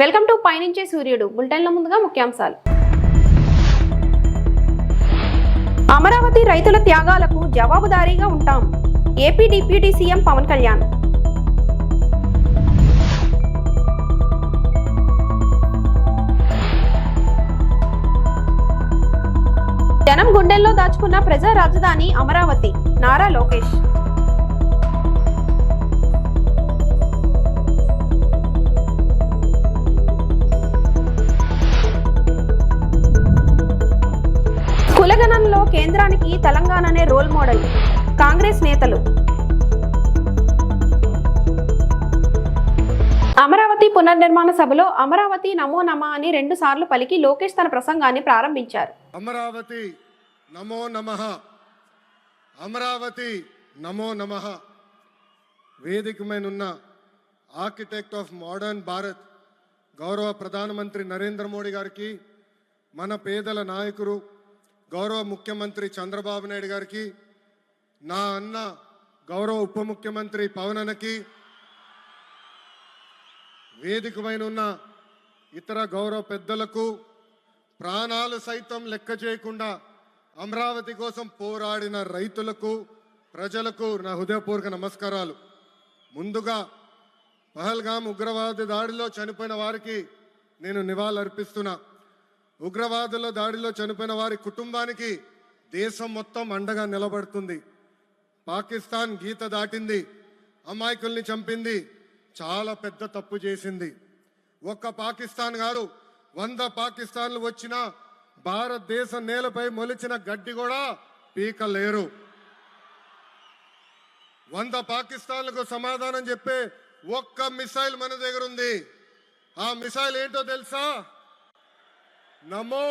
Welcome to పైనుంచే సూర్యుడు బులెటిన్ల ముందుగా ముఖ్యాంశాలు. అమరావతి రైతుల త్యాగాలకు జవాబుదారీగా ఉంటాం. AP deputy CM Pawan Kalyan. జనం గుండెల్లో దాచుకున్న ప్రజా రాజధాని అమరావతి. నారా లోకేష్. కులగణనలో కేంద్రానికి తెలంగాణనే రోల్ మోడల్. కాంగ్రెస్ నేతలు. అమరావతి పునర్నిర్మాణ సభలో అమరావతి నమో నమ అని 2 సార్లు పలికి లోకేష్ తన ప్రసంగాన్ని ప్రారంభించారు. అమరావతి నమో నమః, అమరావతి నమో నమః. వేదికమైనున్న ఆర్కిటెక్ట్ ఆఫ్ మోడర్న్ భారత్ గౌరవ ప్రధానమంత్రి నరేంద్ర మోడీ గారికి, మన పేదల నాయకుడు గౌరవ ముఖ్యమంత్రి చంద్రబాబు నాయుడు గారికి, నా అన్న గౌరవ ఉప ముఖ్యమంత్రి పవన్ అన్నకి, వేదికమైనున్న ఇతర గౌరవ పెద్దలకు, ప్రాణాలు సైతం లెక్క చేయకుండా అమరావతి కోసం పోరాడిన రైతులకు, ప్రజలకు నా హృదయపూర్వక నమస్కారాలు. ముందుగా పహల్గామ్ ఉగ్రవాద దాడిలో చనిపోయిన వారికి నేను నివాళులర్పిస్తున్నా. ఉగ్రవాదుల దాడిలో చనిపోయిన వారి కుటుంబానికి దేశం మొత్తం అండగా నిలబడుతుంది. పాకిస్తాన్ గీత దాటింది, అమాయకుల్ని చంపింది, చాలా పెద్ద తప్పు చేసింది. ఒక్క పాకిస్తాన్ కాదు, 100 పాకిస్తాన్లు వచ్చినా భారతదేశ నేలపై మొలిచిన గడ్డి కూడా పీకలేరు. 100 పాకిస్తాన్లకు సమాధానం చెప్పే ఒక్క మిసైల్ మన దగ్గర ఉంది. ఆ మిసైల్ ఏంటో తెలుసా? నమో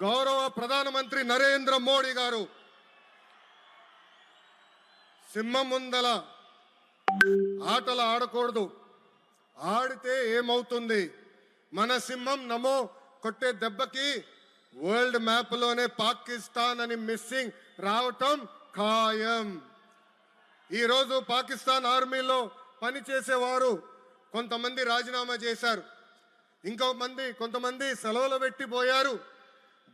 గౌరవ ప్రధానమంత్రి నరేంద్ర మోడీ గారు. సింహం ముందల ఆటలు ఆడకూడదు, ఆడితే ఏమవుతుంది? మన సింహం నమో కొట్టే దెబ్బకి వరల్డ్ మ్యాప్లోనే పాకిస్తాన్ అని మిస్సింగ్ రావటం ఖాయం. ఈరోజు పాకిస్తాన్ ఆర్మీలో పనిచేసేవారు కొంతమంది రాజీనామా చేశారు, కొంతమంది సెలవులు పెట్టిపోయారు.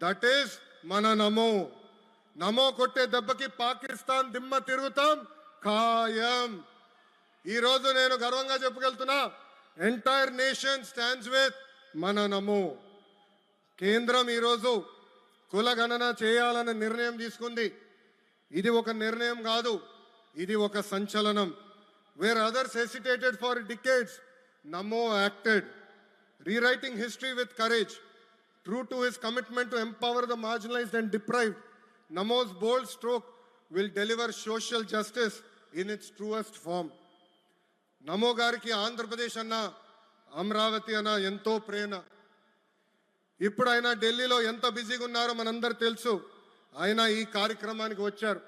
దట్ ఈస్ మన నమో. నమో కొట్టే దెబ్బకి పాకిస్తాన్ దిమ్మ తిరుగుతాం ఖాయం. ఈరోజు నేను గర్వంగా చెప్పగలుగుతున్నా, ఎంటైర్ నేషన్ స్టాండ్స్ విత్ మన నమో. కేంద్రం ఈరోజు కులగణన చేయాలన్న నిర్ణయం తీసుకుంది. ఇది ఒక నిర్ణయం కాదు, ఇది ఒక సంచలనం. Wear others hesitated for decades, Namo acted. Rewriting history with courage, true to his commitment to empower the marginalized and deprived, Namo's bold stroke will deliver social justice in its truest form. నమో గారికి ఆంధ్రప్రదేశ్ అన్న, అమరావతి అన్న ఎంతో ప్రేమ. ఇప్పుడు ఆయన ఢిల్లీలో ఎంత బిజీగా ఉన్నారో మనందరూ తెలుసు. ఆయన ఈ కార్యక్రమానికి వచ్చారు.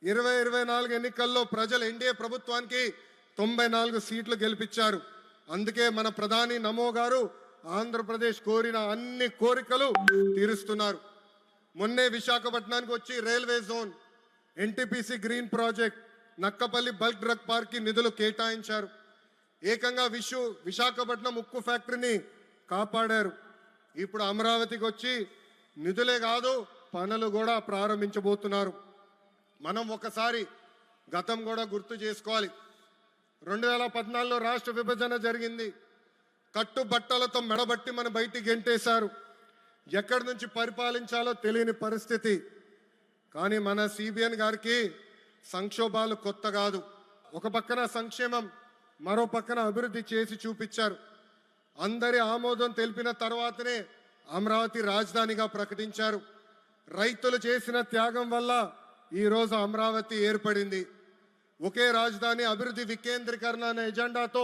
2024 ఎన్నికల్లో ప్రజలు ఎన్డీఏ ప్రభుత్వానికి 94 సీట్లు గెలిపించారు. అందుకే మన ప్రధాని నమో గారు ఆంధ్రప్రదేశ్ కోరిన అన్ని కోరికలు తీరుస్తున్నారు. మొన్నే విశాఖపట్నానికి వచ్చి railway zone, NTPC green project, Nakkapalli bulk drug park కి నిధులు కేటాయించారు. ఏకంగా విశాఖపట్నం ఉక్కు ఫ్యాక్టరీని కాపాడారు. ఇప్పుడు అమరావతికి వచ్చి నిధులే కాదు పనులు కూడా ప్రారంభించబోతున్నారు. మనం ఒకసారి గతం కూడా గుర్తు చేసుకోవాలి. 2014లో రాష్ట్ర విభజన జరిగింది. కట్టుబట్టలతో మెడబట్టి మన బయటికి గెంటేశారు. ఎక్కడి నుంచి పరిపాలించాలో తెలియని పరిస్థితి. కానీ మన సిబిఎన్ గారికి సంక్షోభాలు కొత్త కాదు. ఒక పక్కన సంక్షేమం, మరో పక్కన అభివృద్ధి చేసి చూపించారు. అందరి ఆమోదం తెలిపిన తర్వాతనే అమరావతి రాజధానిగా ప్రకటించారు. రైతులు చేసిన త్యాగం వల్ల ఈరోజు అమరావతి ఏర్పడింది. ఒకే రాజధాని, అభివృద్ధి వికేంద్రీకరణ అనే ఎజెండాతో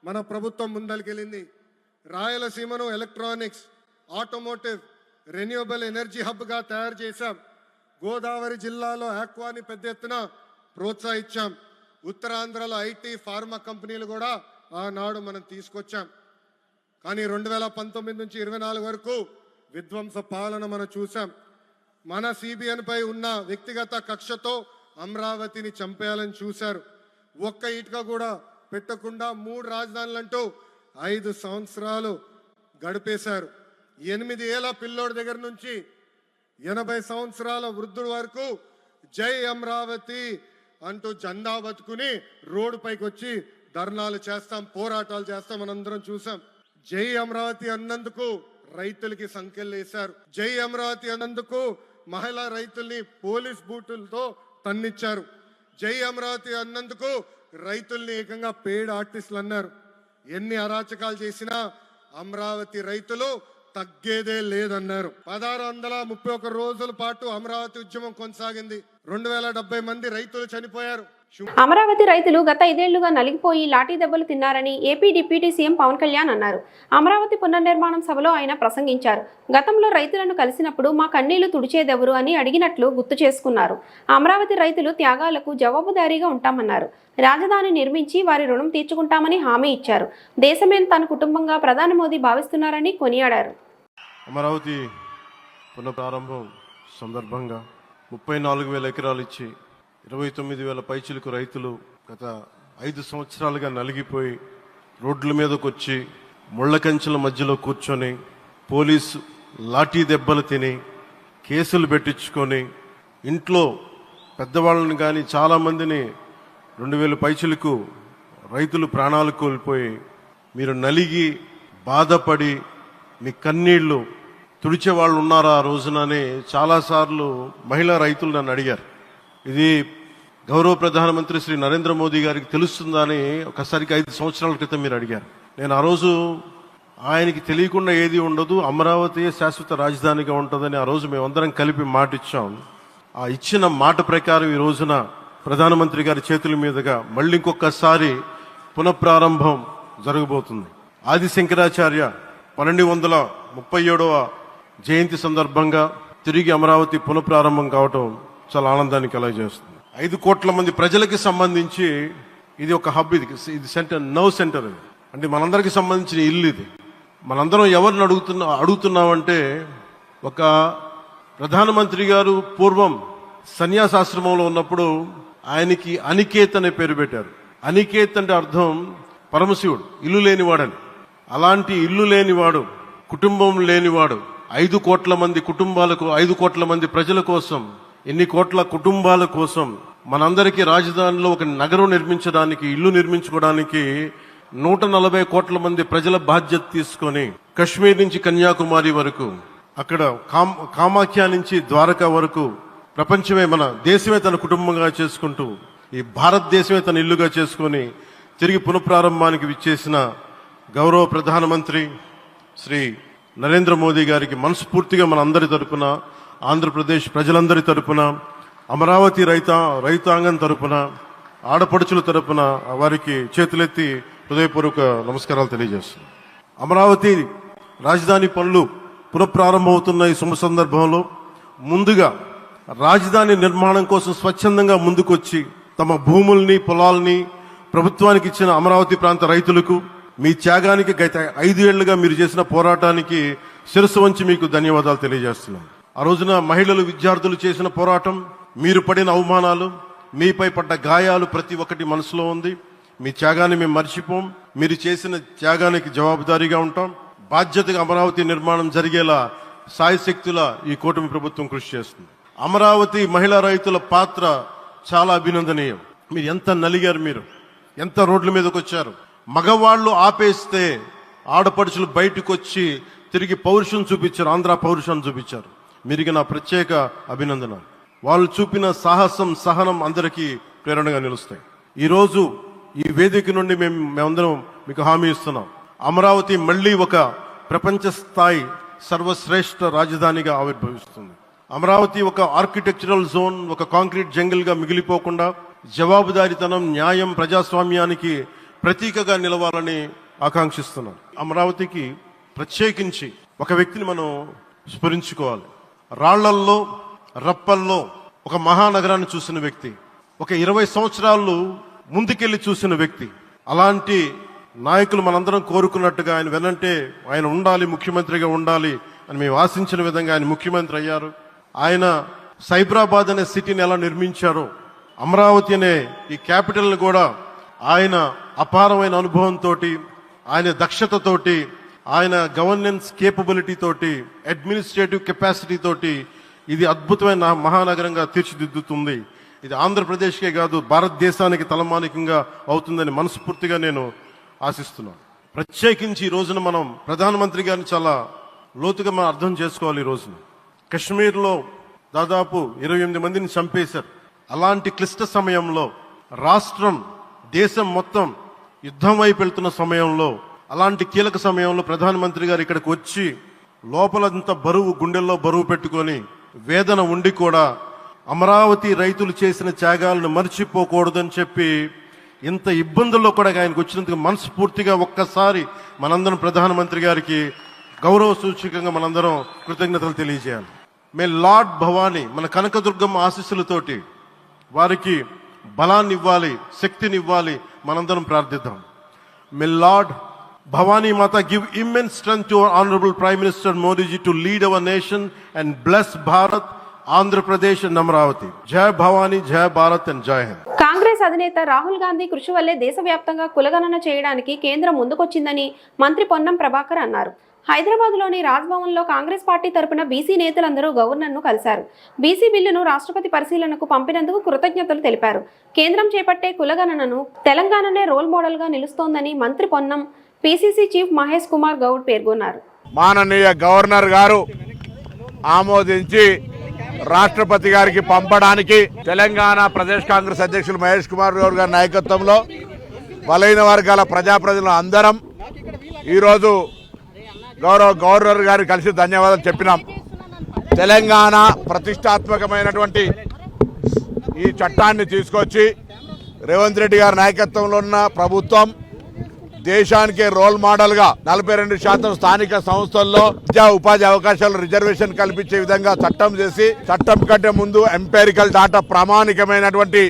మన ప్రభుత్వం ముందరికెళ్ళింది. రాయలసీమను ఎలక్ట్రానిక్స్, ఆటోమోటివ్, రెన్యూవబుల్ ఎనర్జీ హబ్గా తయారు చేశాం. గోదావరి జిల్లాలో ఆక్వాని పెద్ద ఎత్తున ప్రోత్సహించాం. ఉత్తరాంధ్రలో ఐటీ, ఫార్మా కంపెనీలు కూడా ఆనాడు మనం తీసుకొచ్చాం. కానీ 2019 నుంచి 24 వరకు విధ్వంస పాలన మనం చూసాం. మన సిబిఎన్ పై ఉన్న వ్యక్తిగత కక్షతో అమరావతిని చంపేయాలని చూశారు. ఒక్క ఇటుక కూడా పెట్టకుండా 3 రాజధానులంటూ 5 సంవత్సరాలు గడిపేశారు. 8 ఏళ్ల పిల్లోడి దగ్గర నుంచి 80 సంవత్సరాల వృద్ధుడి వరకు జై అమరావతి అంటూ జెండా బతుకుని రోడ్డు పైకి వచ్చి ధర్నాలు చేస్తాం, పోరాటాలు చేస్తాం. మనందరం చూసాం. జై అమరావతి అన్నందుకు రైతులకి సంఖ్యలు వేశారు. జై అమరావతి అన్నందుకు మహిళా రైతుల్ని పోలీస్ బూటులతో తన్నిచ్చారు. జై అమరావతి అన్నందుకు రైతుల్ని ఏకంగా పేడ్ ఆర్టిస్టులు అన్నారు. ఎన్ని అరాచకాలు చేసినా అమరావతి రైతులు తగ్గేదే లేదన్నారు. 1631 రోజుల పాటు అమరావతి ఉద్యమం కొనసాగింది. 2070 మంది రైతులు చనిపోయారు. అమరావతి రైతులు గత 5 ఏళ్లుగా నలిగిపోయి లాఠీ దెబ్బలు తిన్నారని AP deputy CM Pawan Kalyan అన్నారు. అమరావతి పునర్నిర్మాణం సభలో ఆయన ప్రసంగించారు. గతంలో రైతులను కలిసినప్పుడు మా కన్నీళ్లు తుడిచేదెవరు అని అడిగినట్లు గుర్తు చేసుకున్నారు. అమరావతి రైతులు త్యాగాలకు జవాబుదారీగా ఉంటామన్నారు. రాజధాని నిర్మించి వారి రుణం తీర్చుకుంటామని హామీ ఇచ్చారు. దేశమే తన కుటుంబంగా ప్రధాని మోదీ భావిస్తున్నారని కొనియాడారు. అమరావతి పునఃప్రారంభం సందర్భంగా 34,000 ఎకరాలు ఇచ్చి 29,000 పైచిలకు రైతులు గత 5 సంవత్సరాలుగా నలిగిపోయి రోడ్ల మీదకి వచ్చి ముళ్ళ కంచెల మధ్యలో కూర్చొని పోలీసు లాఠీ దెబ్బలు తిని కేసులు పెట్టించుకొని ఇంట్లో పెద్దవాళ్ళని కానీ చాలామందిని 2,000 పైచిలకు రైతులు ప్రాణాలు కోల్పోయి మీరు నలిగి బాధపడి మీ కన్నీళ్లు తుడిచే వాళ్ళు ఉన్నారా ఆ రోజునని చాలాసార్లు మహిళా రైతులు నన్ను అడిగారు. ఇది గౌరవ ప్రధానమంత్రి శ్రీ నరేంద్ర మోదీ గారికి తెలుస్తుందా అని ఒకసారికి 5 సంవత్సరాల క్రితం మీరు అడిగారు. నేను ఆ రోజు ఆయనకి తెలియకుండా ఏది ఉండదు, అమరావతి శాశ్వత రాజధానిగా ఉంటుందని ఆ రోజు మేమందరం కలిపి మాట ఇచ్చాం. ఆ ఇచ్చిన మాట ప్రకారం ఈ రోజున ప్రధానమంత్రి గారి చేతుల మీదుగా మళ్ళీ ఇంకొకసారి పునఃప్రారంభం జరగబోతుంది. ఆది శంకరాచార్య 1237వ జయంతి సందర్భంగా తిరిగి అమరావతి పునఃప్రారంభం కావటం చాలా ఆనందాన్ని కలగజేస్తుంది. 5 కోట్ల మంది ప్రజలకి సంబంధించి ఇది ఒక హబ్. ఇది సెంటర్, నవ్ సెంటర్. ఇది అంటే మనందరికి సంబంధించిన ఇల్లు. ఇది మనందరం ఎవరిని అడుగుతున్నామంటే ఒక ప్రధానమంత్రి గారు పూర్వం సన్యాసాశ్రమంలో ఉన్నప్పుడు ఆయనకి అనికేత్ అనే పేరు పెట్టారు. అనికేత్ అంటే అర్థం పరమశివుడు, ఇల్లు లేనివాడని. అలాంటి ఇల్లు లేనివాడు, కుటుంబం లేనివాడు 5 కోట్ల మంది కుటుంబాలకు, 5 కోట్ల మంది ప్రజల కోసం, ఎన్ని కోట్ల కుటుంబాల కోసం మనందరికీ రాజధానిలో ఒక నగరం నిర్మించడానికి, ఇల్లు నిర్మించుకోవడానికి 140 కోట్ల మంది ప్రజల బాధ్యత తీసుకొని కశ్మీర్ నుంచి కన్యాకుమారి వరకు, అక్కడ కామాఖ్య నుంచి ద్వారకా వరకు ప్రపంచమే, మన దేశమే తన కుటుంబంగా చేసుకుంటూ ఈ భారతదేశమే తన ఇల్లుగా చేసుకొని తిరిగి పునఃప్రారంభానికి విచ్చేసిన గౌరవ ప్రధానమంత్రి శ్రీ నరేంద్ర మోదీ గారికి మనస్ఫూర్తిగా మన అందరి తరపున, ఆంధ్రప్రదేశ్ ప్రజలందరి తరపున, అమరావతి రైతాంగం తరపున, ఆడపడుచుల తరపున వారికి చేతులెత్తి హృదయపూర్వక నమస్కారాలు తెలియజేస్తున్నాను. అమరావతి రాజధాని పనులు పునఃప్రారంభమవుతున్న ఈ శుభ సందర్భంలో ముందుగా రాజధాని నిర్మాణం కోసం స్వచ్ఛందంగా ముందుకొచ్చి తమ భూముల్ని, పొలాల్ని ప్రభుత్వానికి ఇచ్చిన అమరావతి ప్రాంత రైతులకు, మీ త్యాగానికి గత 5 ఏళ్లుగా మీరు చేసిన పోరాటానికి శిరస్సు వంచి మీకు ధన్యవాదాలు తెలియజేస్తున్నాను. ఆ రోజున మహిళలు, విద్యార్థులు చేసిన పోరాటం, మీరు పడిన అవమానాలు, మీపై పడ్డ గాయాలు ప్రతి ఒక్కటి మనసులో ఉంది. మీ త్యాగాన్ని మేము మర్చిపోం. మీరు చేసిన త్యాగానికి జవాబుదారీగా ఉంటాం. బాధ్యతగా అమరావతి నిర్మాణం జరిగేలా సాయశక్తుల ఈ కూటమి ప్రభుత్వం కృషి చేస్తుంది. అమరావతి మహిళా రైతుల పాత్ర చాలా అభినందనీయం. మీరు ఎంత నలిగారు, మీరు ఎంత రోడ్ల మీదకి వచ్చారు. మగవాళ్లు ఆపేస్తే ఆడపడుచులు బయటకు వచ్చి తిరిగి పౌరుషం చూపించారు, ఆంధ్ర పౌరుషాన్ని చూపించారు. మీరికి నా ప్రత్యేక అభినందన. వాళ్ళు చూపిన సాహసం, సహనం అందరికీ ప్రేరణగా నిలుస్తాయి. ఈరోజు ఈ వేదిక నుండి మేమందరం మీకు హామీ ఇస్తున్నాం. అమరావతి మళ్లీ ఒక ప్రపంచ స్థాయి సర్వశ్రేష్ఠ రాజధానిగా ఆవిర్భవిస్తుంది. అమరావతి ఒక ఆర్కిటెక్చరల్ జోన్, ఒక కాంక్రీట్ జంగిల్ గా మిగిలిపోకుండా జవాబుదారీతనం, న్యాయం, ప్రజాస్వామ్యానికి ప్రతీకగా నిలవాలని ఆకాంక్షిస్తున్నాను. అమరావతికి ప్రత్యేకించి ఒక వ్యక్తిని మనం స్మరించుకోవాలి. రాళ్లల్లో, రప్పల్లో ఒక మహానగరాన్ని చూసిన వ్యక్తి, ఒక 20 సంవత్సరాలు ముందుకెళ్లి చూసిన వ్యక్తి. అలాంటి నాయకులు మనందరం కోరుకున్నట్టుగా ఆయన వెనంటే ఆయన ఉండాలి, ముఖ్యమంత్రిగా ఉండాలి అని మేము ఆశించిన విధంగా ఆయన ముఖ్యమంత్రి అయ్యారు. ఆయన సైబరాబాద్ అనే సిటీని ఎలా నిర్మించారో, అమరావతి అనే ఈ క్యాపిటల్ని కూడా ఆయన అపారమైన అనుభవంతో, ఆయన దక్షతతోటి, ఆయన గవర్నెన్స్ కేపబిలిటీ తోటి, అడ్మినిస్ట్రేటివ్ కెపాసిటీ తోటి ఇది అద్భుతమైన మహానగరంగా తీర్చిదిద్దుతుంది. ఇది ఆంధ్రప్రదేశ్కే కాదు భారతదేశానికి తలమానికంగా అవుతుందని మనస్ఫూర్తిగా నేను ఆశిస్తున్నాను. ప్రత్యేకించి ఈ రోజున మనం ప్రధానమంత్రి గారిని చాలా లోతుగా మనం అర్థం చేసుకోవాలి. ఈ రోజున కశ్మీర్లో దాదాపు 28 మందిని చంపేశారు. అలాంటి క్లిష్ట సమయంలో రాష్ట్రం, దేశం మొత్తం యుద్ధం వైపు వెళ్తున్న సమయంలో, అలాంటి కీలక సమయంలో ప్రధానమంత్రి గారు ఇక్కడికి వచ్చి లోపలంతా బరువు, గుండెల్లో బరువు పెట్టుకొని వేదన ఉండి కూడా అమరావతి రైతులు చేసిన త్యాగాలను మర్చిపోకూడదని చెప్పి ఇంత ఇబ్బందుల్లో కూడా ఆయనకు వచ్చినందుకు మనస్ఫూర్తిగా ఒక్కసారి మనందరం ప్రధానమంత్రి గారికి గౌరవ సూచకంగా మనందరం కృతజ్ఞతలు తెలియజేయాలి. మే లార్డ్ భవానీ మన కనకదుర్గమ్మ ఆశీస్సులతోటి వారికి బలాన్ని ఇవ్వాలి, శక్తిని ఇవ్వాలి. మనందరం ప్రార్థిద్దాం. మే lord Bhavani Mata give immense strength to our Honorable Prime Minister Modi ji to lead our nation and bless Bharat, Andhra Pradesh and Amravati. Jai Bhavani, Jai Bharat and Jai Hind. Congress అధినేత రాహుల్ గాంధీ కృషి వల్లే దేశవ్యాప్తంగా కులగణన చేయడానికి కేంద్రం ముందుకొచ్చిందని మంత్రి పొన్నం ప్రభాకర్ అన్నారు. హైదరాబాద్లోని రాజ్భవన్లో కాంగ్రెస్ పార్టీ తరపున బీసీ నేతలందరూ గవర్నర్ను కలిశారు. బీసీ బిల్లును రాష్ట్రపతి పరిశీలనకు పంపినందుకు కృతజ్ఞతలు తెలిపారు. కేంద్రం చేపట్టే కులగణనను తెలంగాణనే రోల్ మోడల్గా నిలుస్తోందని మంత్రి పొన్నం పీసీసీ చీఫ్ మహేష్ కుమార్ గౌడ్ పేర్కొన్నారు. మాననీయ గవర్నర్ గారు ఆమోదించి రాష్ట్రపతి గారికి పంపడానికి తెలంగాణ ప్రదేశ్ కాంగ్రెస్ అధ్యక్షులు మహేష్ కుమార్ గౌడ్ గారి నాయకత్వంలో బలైన వర్గాల ప్రజాప్రతినిధులు అందరం ఈరోజు గౌరవ గవర్నర్ గారికి కలిసి ధన్యవాదాలు చెప్పినాం. తెలంగాణ ప్రతిష్టాత్మకమైనటువంటి ఈ చట్టాన్ని తీసుకొచ్చి రేవంత్ రెడ్డి గారి నాయకత్వంలో ఉన్న ప్రభుత్వం దేశానికే రోల్ మోడల్గా 42% స్థానిక సంస్థల్లో విద్యా ఉపాధి అవకాశాలు రిజర్వేషన్ కల్పించే విధంగా చట్టం చేసి, చట్టం కంటే ముందు ఎంపెరికల్ డాటా ప్రామాణికమైనటువంటి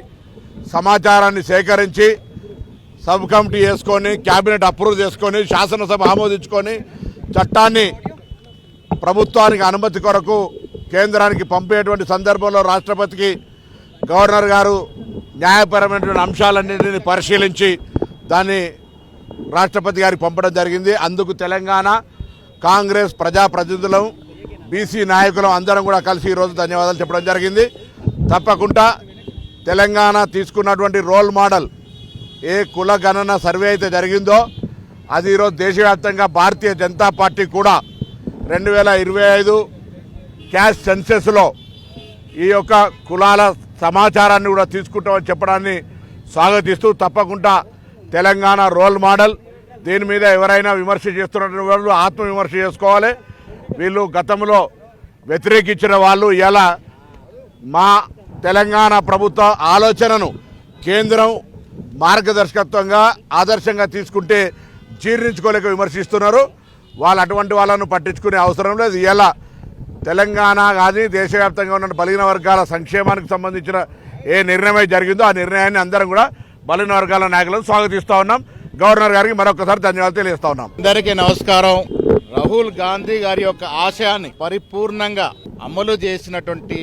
సమాచారాన్ని సేకరించి సబ్ కమిటీ వేసుకొని, క్యాబినెట్ అప్రూవ్ చేసుకొని, శాసనసభ ఆమోదించుకొని చట్టాన్ని ప్రభుత్వానికి అనుమతి కొరకు కేంద్రానికి పంపేటువంటి సందర్భంలో రాష్ట్రపతికి గవర్నర్ గారు న్యాయపరమైనటువంటి అంశాలన్నింటినీ పరిశీలించి దాన్ని రాష్ట్రపతి గారికి పంపడం జరిగింది. అందుకు తెలంగాణ కాంగ్రెస్ ప్రజాప్రతినిధులం, బీసీ నాయకులం అందరం కూడా కలిసి ఈరోజు ధన్యవాదాలు చెప్పడం జరిగింది. తప్పకుండా తెలంగాణ తీసుకున్నటువంటి రోల్ మోడల్ ఏ కుల గణన సర్వే అయితే జరిగిందో అది ఈరోజు దేశవ్యాప్తంగా భారతీయ జనతా పార్టీ కూడా 2025 క్యాష్ సెన్సెస్లో ఈ యొక్క కులాల సమాచారాన్ని కూడా తీసుకుంటామని చెప్పడాన్ని స్వాగతిస్తూ, తప్పకుండా తెలంగాణ రోల్ మోడల్. దీని మీద ఎవరైనా విమర్శ చేస్తున్నటువంటి వాళ్ళు ఆత్మవిమర్శ చేసుకోవాలి. వీళ్ళు గతంలో వ్యతిరేకించిన వాళ్ళు ఇలా మా తెలంగాణ ప్రభుత్వ ఆలోచనను కేంద్రం మార్గదర్శకత్వంగా ఆదర్శంగా తీసుకుంటే జీర్ణించుకోలేక విమర్శిస్తున్నారు. వాళ్ళు అటువంటి వాళ్ళను పట్టించుకునే అవసరం లేదు. ఇలా తెలంగాణ కానీ దేశవ్యాప్తంగా ఉన్న బలహీన వర్గాల సంక్షేమానికి సంబంధించిన ఏ నిర్ణయం జరిగిందో ఆ నిర్ణయాన్ని అందరం కూడా బలహీన వర్గాల నాయకులను స్వాగతిస్తూ ఉన్నాం. గవర్నర్ గారికి మరొకసారి ధన్యవాదాలు తెలియజేస్తా ఉన్నాం. అందరికీ నమస్కారం. రాహుల్ గాంధీ గారి యొక్క ఆశయాన్ని పరిపూర్ణంగా అమలు చేసినటువంటి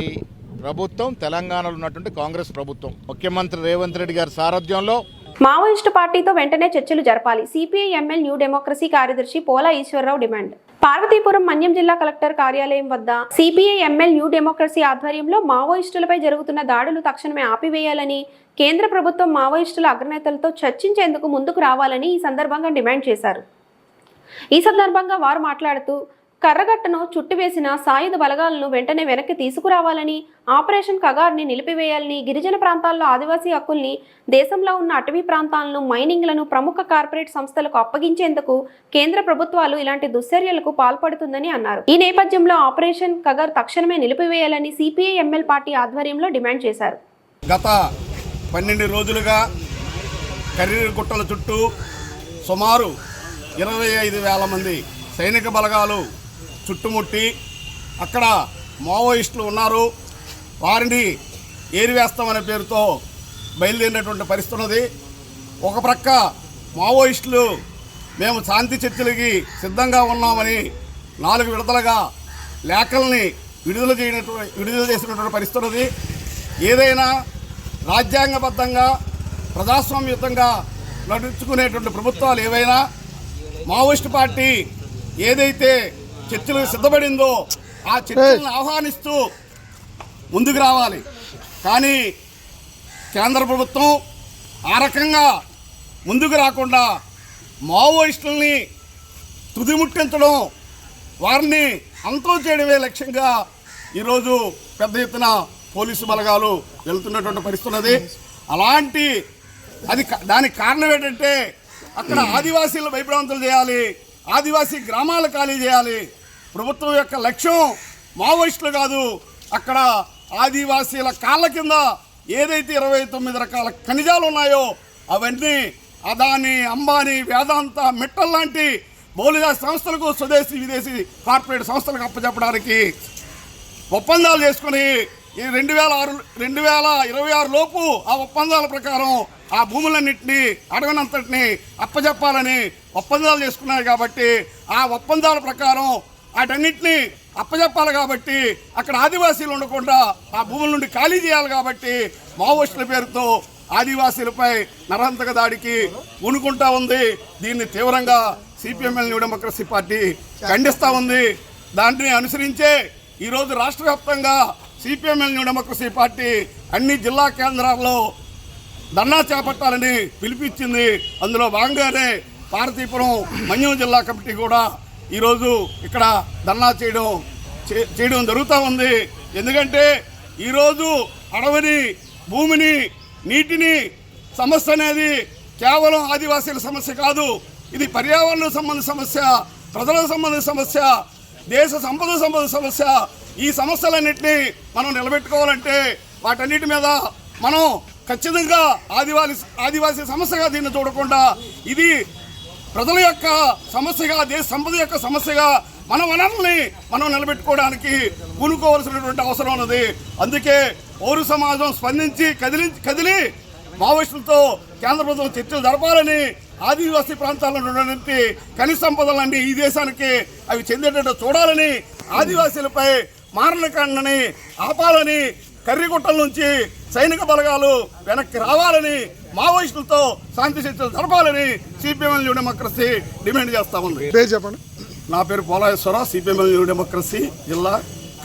ప్రభుత్వం తెలంగాణలో ఉన్నటువంటి కాంగ్రెస్ ప్రభుత్వం. ముఖ్యమంత్రి రేవంత్ రెడ్డి గారి సారథ్యంలో మావోయిస్టు పార్టీతో వెంటనే చర్చలు జరపాలి. సిపిఐ ఎంఎల్ న్యూ డెమోక్రసీ కార్యదర్శి పోలా ఈశ్వరరావు డిమాండ్. పార్వతీపురం మన్యం జిల్లా కలెక్టర్ కార్యాలయం వద్ద సిపిఐ ఎంఎల్ న్యూ డెమోక్రసీ ఆధ్వర్యంలో మావోయిస్టులపై జరుగుతున్న దాడులు తక్షణమే ఆపివేయాలని, కేంద్ర ప్రభుత్వం మావోయిస్టుల అగ్రనేతలతో చర్చించేందుకు ముందుకు రావాలని ఈ సందర్భంగా డిమాండ్ చేశారు. ఈ సందర్భంగా వారు మాట్లాడుతూ కర్రగట్టను చుట్టివేసిన సాయుధ బలగాలను వెంటనే వెనక్కి తీసుకురావాలని, ఆపరేషన్ కగార్ని నిలిపివేయాలని, గిరిజన ప్రాంతాల్లో ఆదివాసీ హక్కుల్ని, దేశంలో ఉన్న అటవీ ప్రాంతాలను, మైనింగ్లను ప్రముఖ కార్పొరేట్ సంస్థలకు అప్పగించేందుకు కేంద్ర ప్రభుత్వాలు ఇలాంటి దుశ్చర్యలకు పాల్పడుతుందని అన్నారు. ఈ నేపథ్యంలో ఆపరేషన్ కగార్ తక్షణమే నిలిపివేయాలని సిపిఐ ఎంఎల్ పార్టీ ఆధ్వర్యంలో డిమాండ్ చేశారు. గత 12 రోజులుగా కర్రీగుట్టల చుట్టూ సుమారు 25,000 మంది సైనిక బలగాలు చుట్టుముట్టి అక్కడ మావోయిస్టులు ఉన్నారు, వారిని ఏరివేస్తామనే పేరుతో బయలుదేరినటువంటి పరిస్థితి ఉన్నది. ఒక ప్రక్క మావోయిస్టులు మేము శాంతి చర్చలకి సిద్ధంగా ఉన్నామని 4 విడతలుగా లేఖల్ని విడుదల చేసినటువంటి పరిస్థితి ఉన్నది. ఏదైనా రాజ్యాంగబద్ధంగా ప్రజాస్వామ్యయుతంగా నడుచుకునేటువంటి ప్రభుత్వాలు ఏవైనా మావోయిస్ట్ పార్టీ ఏదైతే చర్చలకు సిద్ధపడిందో ఆ చర్చలను ఆహ్వానిస్తూ ముందుకు రావాలి. కానీ కేంద్ర ప్రభుత్వం ఆ రకంగా ముందుకు రాకుండా మావోయిస్టుల్ని తుదిముట్టించడం, వారిని అంతం చేయడమే లక్ష్యంగా ఈరోజు పెద్ద ఎత్తున పోలీసు బలగాలు వెళ్తున్నటువంటి పరిస్థితి ఉన్నది. అలాంటి దానికి కారణం ఏంటంటే అక్కడ ఆదివాసీలు భయభ్రాంతులు చేయాలి, ఆదివాసీ గ్రామాలు ఖాళీ చేయాలి. ప్రభుత్వం యొక్క లక్ష్యం మావోయిస్టులు కాదు, అక్కడ ఆదివాసీల కాళ్ళ కింద ఏదైతే 29 రకాల ఖనిజాలు ఉన్నాయో అవన్నీ అదాని, అంబానీ, వేదాంత, మిట్టల్ లాంటి బహుళ సంస్థలకు, స్వదేశీ విదేశీ కార్పొరేట్ సంస్థలకు అప్పచెప్పడానికి ఒప్పందాలు చేసుకుని ఈ 2026 లోపు ఆ ఒప్పందాల ప్రకారం ఆ భూములన్నింటినీ, అడవినంతటిని అప్పచెప్పాలని ఒప్పందాలు చేసుకున్నారు. కాబట్టి ఆ ఒప్పందాల ప్రకారం వాటన్నింటినీ అప్పచెప్పాలి. కాబట్టి అక్కడ ఆదివాసీలు ఉండకుండా ఆ భూముల నుండి ఖాళీ చేయాలి. కాబట్టి మావోయిస్టుల పేరుతో ఆదివాసీలపై నరహంతక దాడికి పూనుకుంటా ఉంది. దీన్ని తీవ్రంగా సిపిఎంఎల్ న్యూ డెమోక్రసీ పార్టీ ఖండిస్తూ ఉంది. దాన్ని అనుసరించే ఈరోజు రాష్ట్ర వ్యాప్తంగా సిపిఎంఎల్ న్యూ డెమోక్రసీ పార్టీ అన్ని జిల్లా కేంద్రాల్లో ధర్నా చేపట్టాలని పిలిపించింది. అందులో భాగంగానే పార్వతీపురం మన్యం జిల్లా కమిటీ కూడా ఈరోజు ఇక్కడ ధర్నా చేయడం జరుగుతూ ఉంది. ఎందుకంటే ఈరోజు అడవిని, భూమిని, నీటిని సమస్య అనేది కేవలం ఆదివాసీల సమస్య కాదు. ఇది పర్యావరణ సంబంధ సమస్య, ప్రజలకు సంబంధించిన సమస్య, దేశ సంపద సమస్య. ఈ సమస్యలన్నింటినీ మనం నిలబెట్టుకోవాలంటే వాటన్నిటి మీద మనం ఖచ్చితంగా ఆదివాసీ సమస్యగా దీన్ని చూడకుండా ఇది ప్రజల యొక్క సమస్యగా, దేశ సంపద యొక్క సమస్యగా మన వనరుల్ని మనం నిలబెట్టుకోవడానికి పూనుకోవాల్సినటువంటి అవసరం ఉన్నది. అందుకే పౌర సమాజం స్పందించి కదిలి మావోయిస్టులతో కేంద్ర ప్రభుత్వం చర్చలు జరపాలని, ఆదివాసీ ప్రాంతాల్లో ఉన్నటువంటి ఖనిజ సంపదలన్నీ ఈ దేశానికి అవి చెందేటట్టు చూడాలని, ఆదివాసీలపై మారణకాండని ఆపాలని, కర్రిగుట్టల నుంచి సైనిక బలగాలు వెనక్కి రావాలని, మావోయిస్టులతో శాంతి చర్చలు జరపాలని సిపిఎంఎల్ న్యూ డెమోక్రసీ డిమాండ్ చేస్తా ఉంది. చెప్పండి. నా పేరు పోలాయేశ్వరరావు, సిపిఎంఎల్ న్యూ డెమోక్రసీ జిల్లా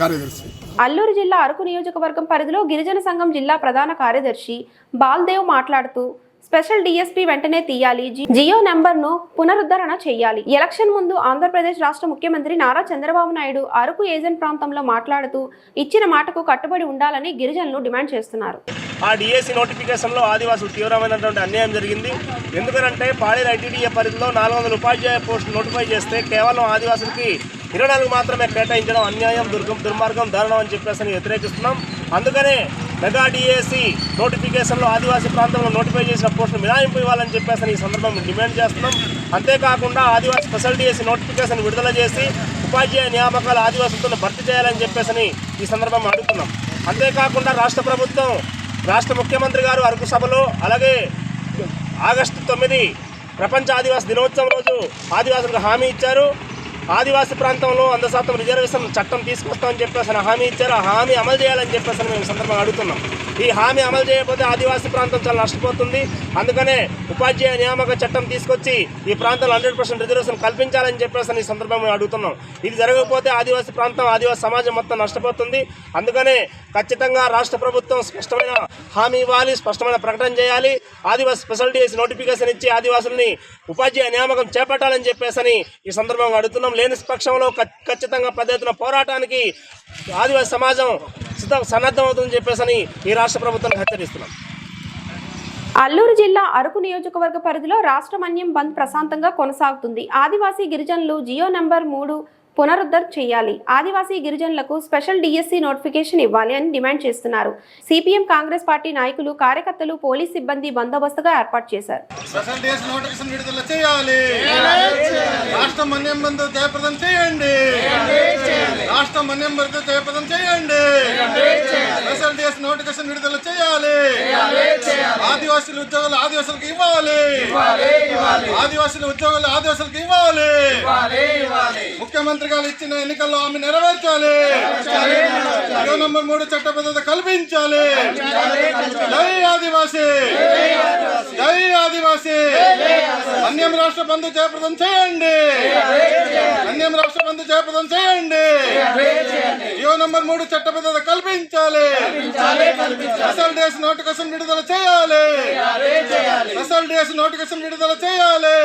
కార్యదర్శి. అల్లూరు జిల్లా అరకు నియోజకవర్గం పరిధిలో గిరిజన సంఘం జిల్లా ప్రధాన కార్యదర్శి బాల్దేవ్ మాట్లాడుతూ స్పెషల్ డిఎస్పీ వెంటనే తీయాలి, జియో నెంబర్ను పునరుద్ధరణ చేయాలి. ఎలక్షన్ ముందు ఆంధ్రప్రదేశ్ రాష్ట్ర ముఖ్యమంత్రి నారా చంద్రబాబు నాయుడు అరకు ఏజెంట్ ప్రాంతంలో మాట్లాడుతూ ఇచ్చిన మాటకు కట్టుబడి ఉండాలని గిరిజనులు డిమాండ్ చేస్తున్నారు. ఆ డిఎస్సి నోటిఫికేషన్లో ఆదివాసులు తీవ్రమైనటువంటి అన్యాయం జరిగింది. ఎందుకంటే పాడేరు ఐటీడీఏ పరిధిలో 400 ఉపాధ్యాయ పోస్టులు నోటిఫై చేస్తే కేవలం ఆదివాసులకి 24 మాత్రమే కేటాయించడం అన్యాయం, దుర్మార్గం, దారుణం అని చెప్పేసి వ్యతిరేకిస్తున్నాం. అందుకనే మెగా డిఎస్సి నోటిఫికేషన్లో ఆదివాసీ ప్రాంతంలో నోటిఫై చేసిన పోస్టులు మినహాయింపు ఇవ్వాలని చెప్పేసి ఈ సందర్భంగా డిమాండ్ చేస్తున్నాం. అంతేకాకుండా ఆదివాసీ స్పెషల్ డిఎస్సి నోటిఫికేషన్ విడుదల చేసి ఉపాధ్యాయ నియామకాలు ఆదివాసులతో భర్తీ చేయాలని చెప్పేసి ఈ సందర్భంగా అడుగుతున్నాం. అంతేకాకుండా రాష్ట్ర ముఖ్యమంత్రి గారు అరకు సభలో, అలాగే ఆగస్టు 9 ప్రపంచ ఆదివాసీ దినోత్సవం రోజు ఆదివాసులకు హామీ ఇచ్చారు. ఆదివాసీ ప్రాంతంలో 100% రిజర్వేషన్ చట్టం తీసుకొస్తామని చెప్పేసి హామీ ఇచ్చారు. ఆ హామీ అమలు చేయాలని చెప్పేసి మేము సందర్భంగా అడుగుతున్నాం. ఈ హామీ అమలు చేయకపోతే ఆదివాసీ ప్రాంతం చాలా నష్టపోతుంది. అందుకనే ఉపాధ్యాయ నియామక చట్టం తీసుకొచ్చి ఈ ప్రాంతంలో 100% రిజర్వేషన్ కల్పించాలని చెప్పేసి ఈ సందర్భంగా అడుగుతున్నాం. ఇది జరగకపోతే ఆదివాసీ ప్రాంతం, ఆదివాసీ సమాజం మొత్తం నష్టపోతుంది. అందుకనే ఖచ్చితంగా రాష్ట్ర ప్రభుత్వం స్పష్టమైన హామీ ఇవ్వాలి, స్పష్టమైన ప్రకటన చేయాలి. ఆదివాసీ స్పెషల్ డిఎస్సి నోటిఫికేషన్ ఇచ్చి ఆదివాసుల్ని ఉపాధ్యాయ నియామకం చేపట్టాలని చెప్పేసి ఈ సందర్భంగా అడుగుతున్నాం. లేని పక్షంలో ఖచ్చితంగా పెద్ద ఎత్తున పోరాటానికి ఆదివాసీ సమాజం సన్నద్ధమవుతుందని చెప్పేసి ఈ రాష్ట్ర ప్రభుత్వాన్ని హెచ్చరిస్తున్నాం. అల్లూరు జిల్లా అరకు నియోజకవర్గ పరిధిలో రాష్ట్ర మన్యం బంద్ ప్రశాంతంగా కొనసాగుతుంది. ఆదివాసీ గిరిజనులు జియో నెంబర్ 3 పునరుద్ధరణ చేయాలి, ఆదివాసీ గిరిజనులకు స్పెషల్ డిఎస్సి నోటిఫికేషన్ ఇవ్వాలి అని డిమాండ్ చేస్తున్నారు. సిపిఎం, కాంగ్రెస్ పార్టీ నాయకులు, కార్యకర్తలు, పోలీస్ సిబ్బంది బందోబస్తుగా ఏర్పాటు చేశారు. స్పెషల్ డిఎస్సి నోటిఫికేషన్ విడుదల చేయాలి, రాష్ట్ర మన్యం బంద్ జయప్రదం చేయండి, రాష్ట్ర మన్యం బంద్ జయప్రదం చేయండి, స్పెషల్ డిఎస్సి నోటిఫికేషన్ విడుదల చేయాలి, ఆదివాసీల ఉద్యోగాలు ఆదివాసులకు ఇవ్వాలి, ఆదివాసీల ఉద్యోగాలు ఆదివాసులకు ఇవ్వాలి. ముఖ్యమంత్రి గారు ఇచ్చిన ఎన్నికల్లో ఆమె నెరవేర్చాలి. జీవో నంబర్ 3 చట్టబద్ధత కల్పించాలి. జై ఆదివాసీ, జై ఆదివాసీ. అన్యం రాష్ట్ర బంధు జయప్రదం చేయండి. అన్యం రాష్ట్ర బంధు జయప్రదం చేయండి. జీవో నంబర్ 3 చట్టబద్ధత కల్పించాలి. స్పెషల్ డేస్ నోటిఫికేషన్ విడుదల చేయాలి. స్పెషల్ డేస్ నోటిఫికేషన్ విడుదల చేయాలి.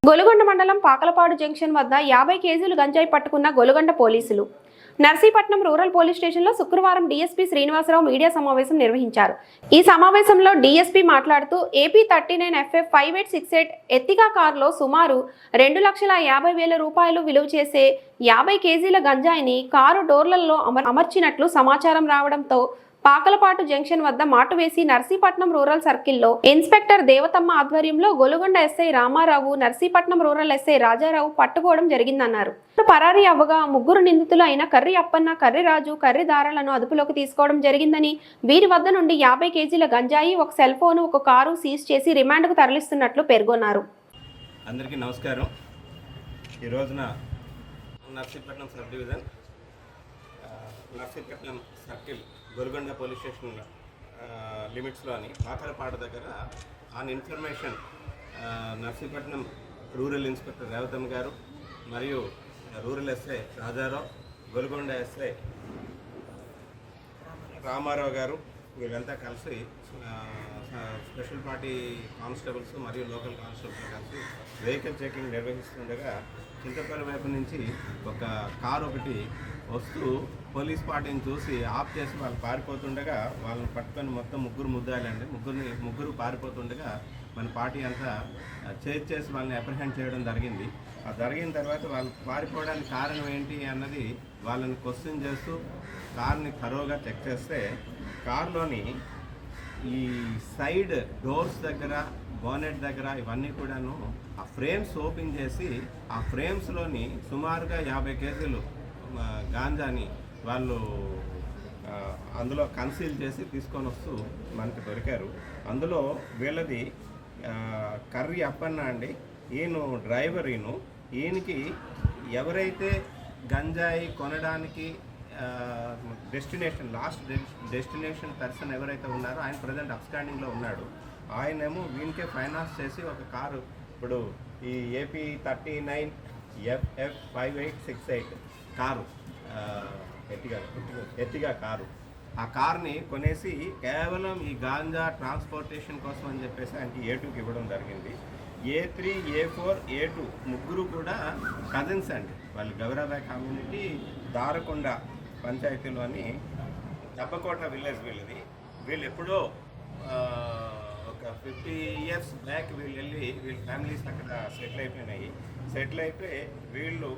గొలుగొండ మండలం పాకలపాడు జంక్షన్ వద్ద 50 కేజీలు గంజాయి పట్టుకున్న గొలుగొండ పోలీసులు. నర్సీపట్నం రూరల్ పోలీస్ స్టేషన్లో శుక్రవారం డీఎస్పీ శ్రీనివాసరావు మీడియా సమావేశం నిర్వహించారు. ఈ సమావేశంలో డీఎస్పీ మాట్లాడుతూ ఏపీ 39FF 5868 ఎత్తిగా కారులో సుమారు 2,50,000 రూపాయలు విలువ చేసే 50 కేజీల గంజాయిని కారు డోర్లలో అమర్చినట్లు సమాచారం రావడంతో పాకలపాటు జంక్షన్ వద్ద మాటు వేసి నర్సీపట్నం రూరల్ సర్కిల్లో ఇన్స్పెక్టర్ దేవతమ్మ ఆధ్వర్యంలో Golugonda SI Ramarao, Narsipatnam rural SI Rajarao పట్టుకోవడం జరిగిందన్నారు. పరారీ అవ్వగా 3 నిందితులు అయిన కర్రి అప్పన్న, కర్రి రాజు, కర్రి దారాలను అదుపులోకి తీసుకోవడం జరిగిందని, వీరి వద్ద నుండి 50 కేజీల గంజాయి, ఒక సెల్ ఫోన్, ఒక కారు సీజ్ చేసి రిమాండ్కు తరలిస్తున్నట్లు పేర్కొన్నారు. అందరికీ నమస్కారం. ఈ రోజున Narsipatnam sub division Narsipatnam circle Golugonda police station లిమిట్స్లోని పాకలపాడు దగ్గర on information Narsipatnam rural inspector Revathamma garu మరియు rural SI Rajarao, Golugonda SI Ramarao garu వీళ్ళంతా కలిసి స్పెషల్ పార్టీ కానిస్టేబుల్స్ మరియు లోకల్ కానిస్టేబుల్స్ కలిసి వెహికల్ చెకింగ్ నిర్వహిస్తుండగా చింతపల్లి వైపు నుంచి ఒక కారు ఒకటి వస్తూ పోలీస్ పార్టీని చూసి ఆఫ్ చేసి వాళ్ళు పారిపోతుండగా వాళ్ళని పట్టుకొని మొత్తం ముద్దాలండి. ముగ్గురు పారిపోతుండగా మన పార్టీ అంతా చేసి వాళ్ళని అప్రిహెండ్ చేయడం జరిగింది. ఆ జరిగిన తర్వాత వాళ్ళు పారిపోవడానికి కారణం ఏంటి అన్నది వాళ్ళని క్వశ్చన్ చేస్తూ కార్ని థరోగా చెక్ చేస్తే కారులోని ఈ సైడ్ డోర్స్ దగ్గర, బోనెట్ దగ్గర ఇవన్నీ కూడాను ఆ ఫ్రేమ్స్ ఓపెన్ చేసి ఆ ఫ్రేమ్స్లోని సుమారుగా 50 కేజీలు గాంజాని వాళ్ళు అందులో కన్సీల్ చేసి తీసుకొని వస్తూ మనకు దొరికారు. అందులో వీళ్ళది కర్రి అప్పన్న అండి. ఈయన డ్రైవర్. ఈయనకి ఎవరైతే గంజాయి కొనడానికి లాస్ట్ డెస్టినేషన్ పర్సన్ ఎవరైతే ఉన్నారో ఆయన ప్రజెంట్ అప్స్టాండింగ్లో ఉన్నాడు. ఆయనేమో వీనికే ఫైనాన్స్ చేసి ఒక కారు, ఇప్పుడు ఈ AP 39FF 5868 car, Ertiga car, ఆ కార్ని కొనేసి కేవలం ఈ గాంజా ట్రాన్స్పోర్టేషన్ కోసం అని చెప్పేసి ఆయనకి A2కి ఇవ్వడం జరిగింది. A3, A4, A2 ముగ్గురు కూడా కజిన్స్ అండి. వాళ్ళు గౌరాబాయ్ కమ్యూనిటీ దారకొండ పంచాయతీలోని దబ్బకోట విలేజ్ వీళ్ళది. వీళ్ళు ఎప్పుడో ఒక 50 years బ్యాక్ వీళ్ళ ఫ్యామిలీస్ అక్కడ సెటిల్ అయిపోయి వీళ్ళు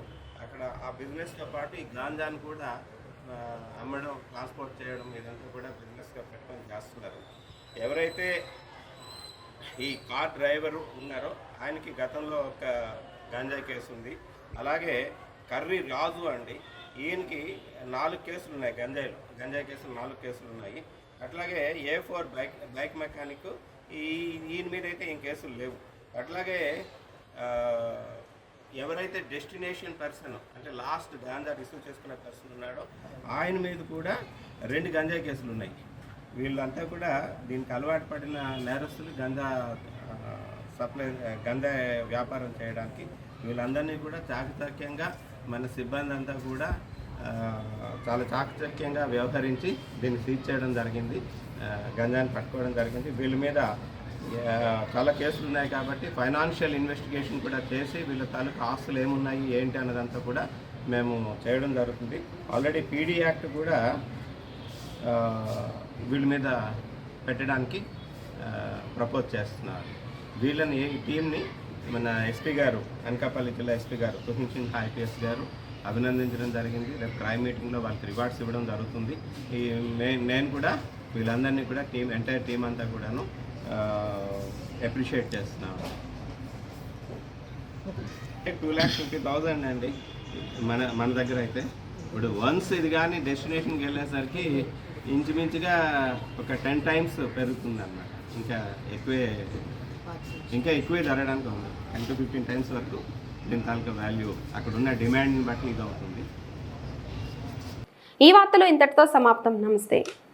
అక్కడ ఆ బిజినెస్తో పాటు ఈ గాంజాను కూడా అమ్మడం, ట్రాన్స్పోర్ట్ చేయడం ఇదంతా కూడా బిజినెస్గా పెట్టుకొని చేస్తున్నారు. ఎవరైతే ఈ కార్ డ్రైవరు ఉన్నారో ఆయనకి గతంలో ఒక గాంజాయి కేసు ఉంది. అలాగే కర్రి రాజు అండి, ఈయనకి 4 కేసులు ఉన్నాయి. గంజాయి కేసులు 4 కేసులు ఉన్నాయి. అట్లాగే A4 బైక్ మెకానిక్, ఈయన మీద అయితే ఏం కేసులు లేవు. అట్లాగే ఎవరైతే డెస్టినేషన్ పర్సన్ అంటే లాస్ట్ గాంజా రిసీవ్ చేసుకునే పర్సన్ ఉన్నాడో ఆయన మీద కూడా 2 గంజాయి కేసులు ఉన్నాయి. వీళ్ళంతా కూడా దీనికి అలవాటు పడిన నేరస్తులు, గంజా వ్యాపారం చేయడానికి. వీళ్ళందరినీ కూడా చాకచక్యంగా మన సిబ్బంది అంతా కూడా చాలా చాకచక్యంగా వ్యవహరించి దీన్ని సీజ్ చేయడం జరిగింది. గంజాని పట్టుకోవడం జరిగింది. వీళ్ళ మీద చాలా కేసులు ఉన్నాయి కాబట్టి ఫైనాన్షియల్ ఇన్వెస్టిగేషన్ కూడా చేసి వీళ్ళ తాలూకు ఆస్తులు ఏమున్నాయి ఏంటి అన్నదంతా కూడా మేము చేయడం జరుగుతుంది. ఆల్రెడీ పీడీ యాక్ట్ కూడా వీళ్ళ మీద పెట్టడానికి ప్రపోజ్ చేస్తున్నారు. వీళ్ళని ఈ టీంని మన ఎస్పీ గారు, అనకాపల్లి జిల్లా ఎస్పీ గారు తుహిన్ సింగ్ IPS గారు అభినందించడం జరిగింది. రేపు క్రైమ్ మీటింగ్లో వాళ్ళకి రివార్డ్స్ ఇవ్వడం జరుగుతుంది. నేను కూడా వీళ్ళందరినీ కూడా ఎంటైర్ టీం అంతా కూడాను అప్రిషియేట్ చేస్తున్నాను. 2,50,000 అండి మన దగ్గర అయితే. ఇప్పుడు వన్స్ ఇది కానీ డెస్టినేషన్కి వెళ్ళేసరికి ఇంచుమించుగా ఒక 10 times పెరుగుతుంది అన్నమాట. ఇంకా ఎక్కువే జరగడానికి ఉంది. 10 to 15 times వరకు దీని తాలూకా వాల్యూ అక్కడ ఉన్న డిమాండ్ని బట్టి ఇది అవుతుంది. ఈ వార్తలు ఇంతటితో సమాప్తం. నమస్తే.